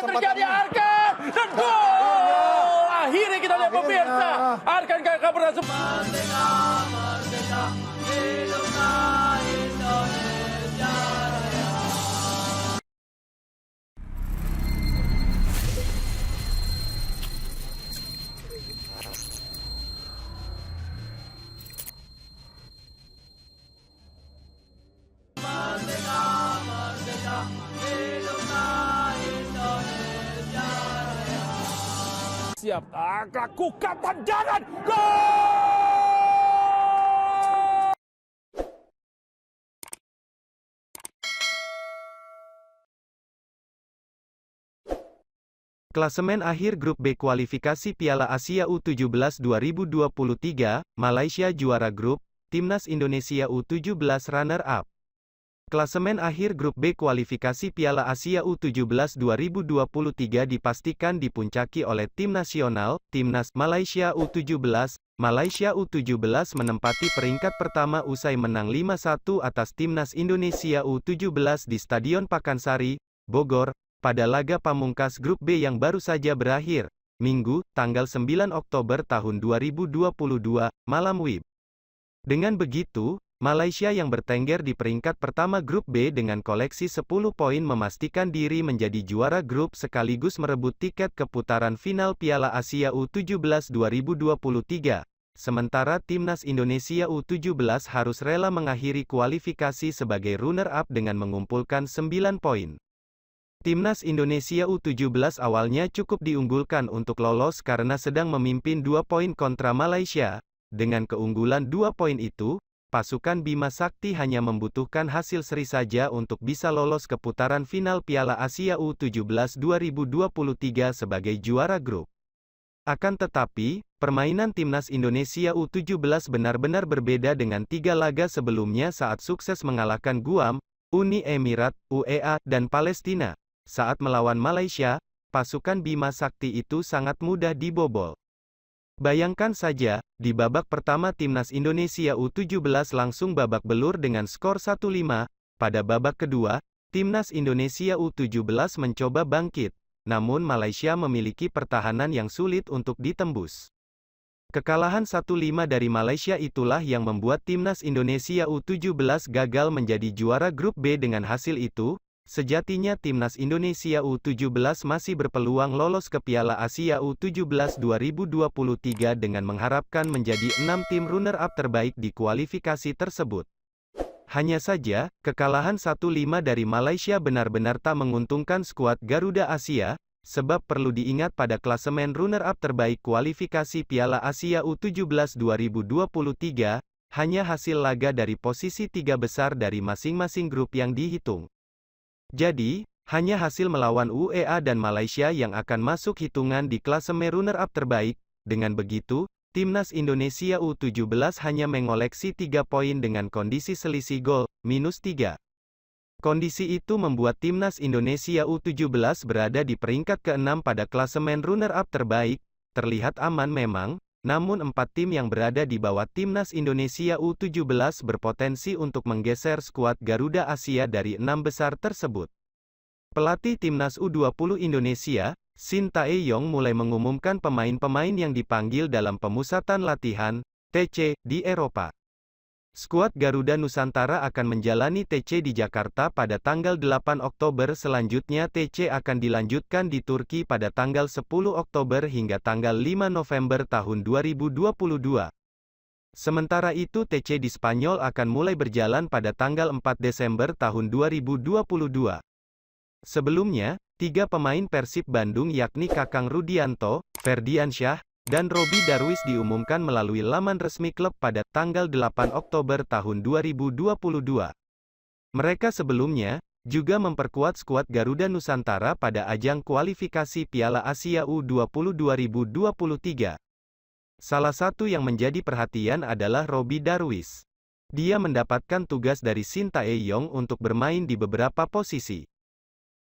yang terjadi Arkan dan gol. Akhirnya kita lihat pemirsa, Arkan kakak berhasil. Merdeka, merdeka, hiduplah Indonesia Raya. Merdeka, merdeka, hiduplah Indonesia Raya. Siap, lakukan tendangan, gol! Klasemen akhir Grup B kualifikasi Piala Asia U17 2023, Malaysia juara grup, Timnas Indonesia U17 runner-up. Klasemen akhir Grup B kualifikasi Piala Asia U17 2023 dipastikan dipuncaki oleh tim nasional, Timnas Malaysia U17. Malaysia U17 menempati peringkat pertama usai menang 5-1 atas Timnas Indonesia U17 di Stadion Pakansari, Bogor, pada laga pamungkas Grup B yang baru saja berakhir, Minggu, tanggal 9 Oktober tahun 2022, malam WIB. Dengan begitu, Malaysia yang bertengger di peringkat pertama Grup B dengan koleksi 10 poin memastikan diri menjadi juara grup sekaligus merebut tiket ke putaran final Piala Asia U17 2023. Sementara Timnas Indonesia U17 harus rela mengakhiri kualifikasi sebagai runner-up dengan mengumpulkan 9 poin. Timnas Indonesia U17 awalnya cukup diunggulkan untuk lolos karena sedang memimpin 2 poin kontra Malaysia. Dengan keunggulan 2 poin itu, pasukan Bima Sakti hanya membutuhkan hasil seri saja untuk bisa lolos ke putaran final Piala Asia U17 2023 sebagai juara grup. Akan tetapi, permainan Timnas Indonesia U17 benar-benar berbeda dengan 3 laga sebelumnya saat sukses mengalahkan Guam, Uni Emirat, UEA, dan Palestina. Saat melawan Malaysia, pasukan Bima Sakti itu sangat mudah dibobol. Bayangkan saja, di babak pertama Timnas Indonesia U17 langsung babak belur dengan skor 1-5. Pada babak kedua, Timnas Indonesia U17 mencoba bangkit, namun Malaysia memiliki pertahanan yang sulit untuk ditembus. Kekalahan 1-5 dari Malaysia itulah yang membuat Timnas Indonesia U17 gagal menjadi juara Grup B. Dengan hasil itu, sejatinya Timnas Indonesia U17 masih berpeluang lolos ke Piala Asia U17 2023 dengan mengharapkan menjadi 6 tim runner-up terbaik di kualifikasi tersebut. Hanya saja, kekalahan 1-5 dari Malaysia benar-benar tak menguntungkan skuad Garuda Asia, sebab perlu diingat pada klasemen runner-up terbaik kualifikasi Piala Asia U17 2023, hanya hasil laga dari posisi 3 besar dari masing-masing grup yang dihitung. Jadi, hanya hasil melawan UEA dan Malaysia yang akan masuk hitungan di klasemen runner-up terbaik. Dengan begitu, Timnas Indonesia U17 hanya mengoleksi 3 poin dengan kondisi selisih gol, -3. Kondisi itu membuat Timnas Indonesia U17 berada di peringkat ke-6 pada klasemen runner-up terbaik. Terlihat aman memang, namun 4 tim yang berada di bawah Timnas Indonesia U17 berpotensi untuk menggeser skuad Garuda Asia dari 6 besar tersebut. Pelatih Timnas U20 Indonesia, Shin Tae-yong mulai mengumumkan pemain-pemain yang dipanggil dalam pemusatan latihan, TC, di Eropa. Skuad Garuda Nusantara akan menjalani TC di Jakarta pada tanggal 8 Oktober. Selanjutnya TC akan dilanjutkan di Turki pada tanggal 10 Oktober hingga tanggal 5 November tahun 2022. Sementara itu TC di Spanyol akan mulai berjalan pada tanggal 4 Desember tahun 2022. Sebelumnya, 3 pemain Persib Bandung yakni Kakang Rudianto, Ferdiansyah, dan Robby Darwish diumumkan melalui laman resmi klub pada tanggal 8 Oktober tahun 2022. Mereka sebelumnya juga memperkuat skuad Garuda Nusantara pada ajang kualifikasi Piala Asia U20 2023. Salah satu yang menjadi perhatian adalah Robby Darwish. Dia mendapatkan tugas dari Shin Tae-yong untuk bermain di beberapa posisi.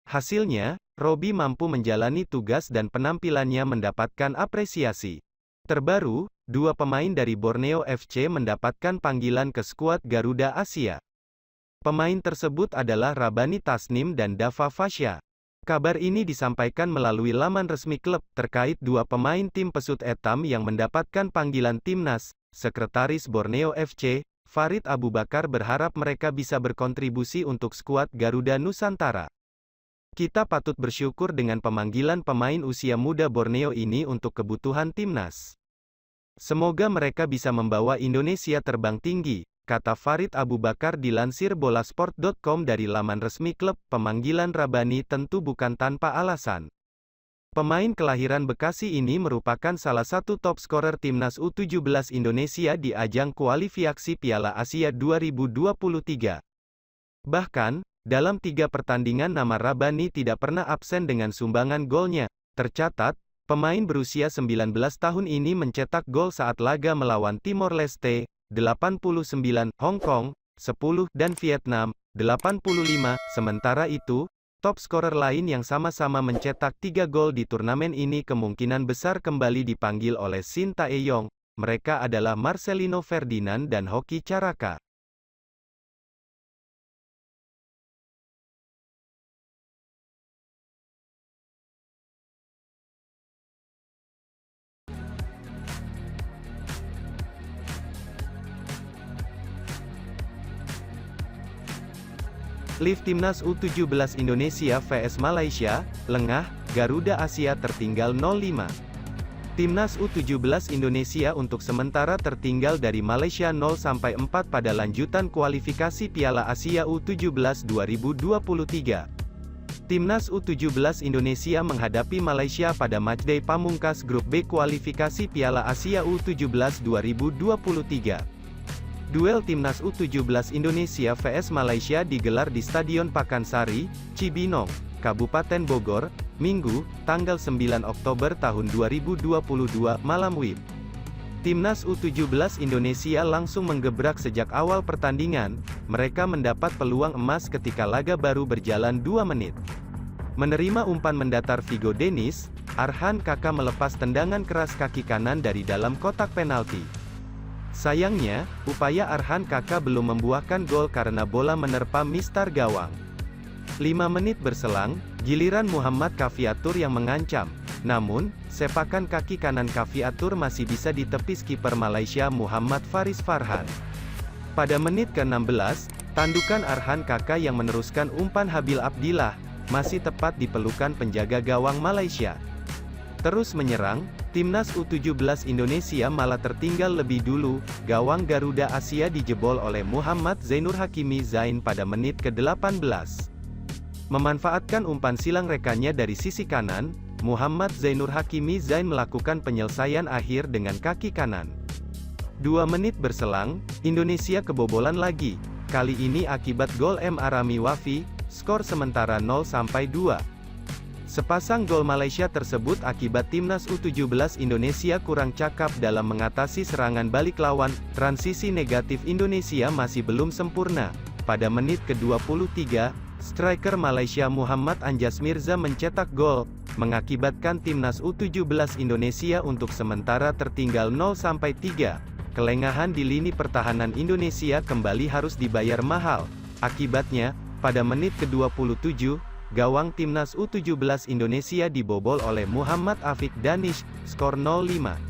Hasilnya, Robby mampu menjalani tugas dan penampilannya mendapatkan apresiasi. Terbaru, 2 pemain dari Borneo FC mendapatkan panggilan ke skuad Garuda Asia. Pemain tersebut adalah Rabani Tasnim dan Dava Fasya. Kabar ini disampaikan melalui laman resmi klub, terkait dua pemain tim Pesut Etam yang mendapatkan panggilan timnas. Sekretaris Borneo FC, Farid Abu Bakar berharap mereka bisa berkontribusi untuk skuad Garuda Nusantara. Kita patut bersyukur dengan pemanggilan pemain usia muda Borneo ini untuk kebutuhan timnas. Semoga mereka bisa membawa Indonesia terbang tinggi, kata Farid Abu Bakar dilansir bolasport.com dari laman resmi klub. Pemanggilan Rabani tentu bukan tanpa alasan. Pemain kelahiran Bekasi ini merupakan salah satu top skorer timnas U17 Indonesia di ajang kualifikasi Piala Asia 2023. Bahkan, dalam 3 pertandingan nama Rabani tidak pernah absen dengan sumbangan golnya. Tercatat, pemain berusia 19 tahun ini mencetak gol saat laga melawan Timor Leste, 89, Hong Kong, 10, dan Vietnam, 85. Sementara itu, top skorer lain yang sama-sama mencetak 3 gol di turnamen ini kemungkinan besar kembali dipanggil oleh Shin Tae-yong. Mereka adalah Marcelino Ferdinand dan Hoki Caraka. Live Timnas U17 Indonesia vs Malaysia, lengah, Garuda Asia tertinggal 0-5. Timnas U17 Indonesia untuk sementara tertinggal dari Malaysia 0-4 pada lanjutan kualifikasi Piala Asia U17 2023. Timnas U17 Indonesia menghadapi Malaysia pada matchday pamungkas grup B kualifikasi Piala Asia U17 2023. Duel Timnas U17 Indonesia vs Malaysia digelar di Stadion Pakansari, Cibinong, Kabupaten Bogor, Minggu, tanggal 9 Oktober tahun 2022 malam WIB. Timnas U17 Indonesia langsung menggebrak sejak awal pertandingan. Mereka mendapat peluang emas ketika laga baru berjalan 2 menit. Menerima umpan mendatar Vigo Dennis, Arhan Kaka melepas tendangan keras kaki kanan dari dalam kotak penalti. Sayangnya, upaya Arhan Kaka belum membuahkan gol karena bola menerpa mistar gawang. 5 menit berselang, giliran Muhammad Kaviatur yang mengancam. Namun, sepakan kaki kanan Kaviatur masih bisa ditepis kiper Malaysia Muhammad Faris Farhan. Pada menit ke-16, tandukan Arhan Kaka yang meneruskan umpan Habil Abdillah, masih tepat di pelukan penjaga gawang Malaysia. Terus menyerang, Timnas U17 Indonesia malah tertinggal lebih dulu. Gawang Garuda Asia dijebol oleh Muhammad Zainur Hakimi Zain pada menit ke-18. Memanfaatkan umpan silang rekannya dari sisi kanan, Muhammad Zainur Hakimi Zain melakukan penyelesaian akhir dengan kaki kanan. 2 menit berselang, Indonesia kebobolan lagi. Kali ini akibat gol M. Arami Wafi, skor sementara 0-2. Sepasang gol Malaysia tersebut akibat Timnas U17 Indonesia kurang cakap dalam mengatasi serangan balik lawan. Transisi negatif Indonesia masih belum sempurna. Pada menit ke-23, striker Malaysia Muhammad Anjas Mirza mencetak gol, mengakibatkan Timnas U17 Indonesia untuk sementara tertinggal 0-3. Kelengahan di lini pertahanan Indonesia kembali harus dibayar mahal. Akibatnya, pada menit ke-27, gawang Timnas U17 Indonesia dibobol oleh Muhammad Afiq Danish, skor 0-5.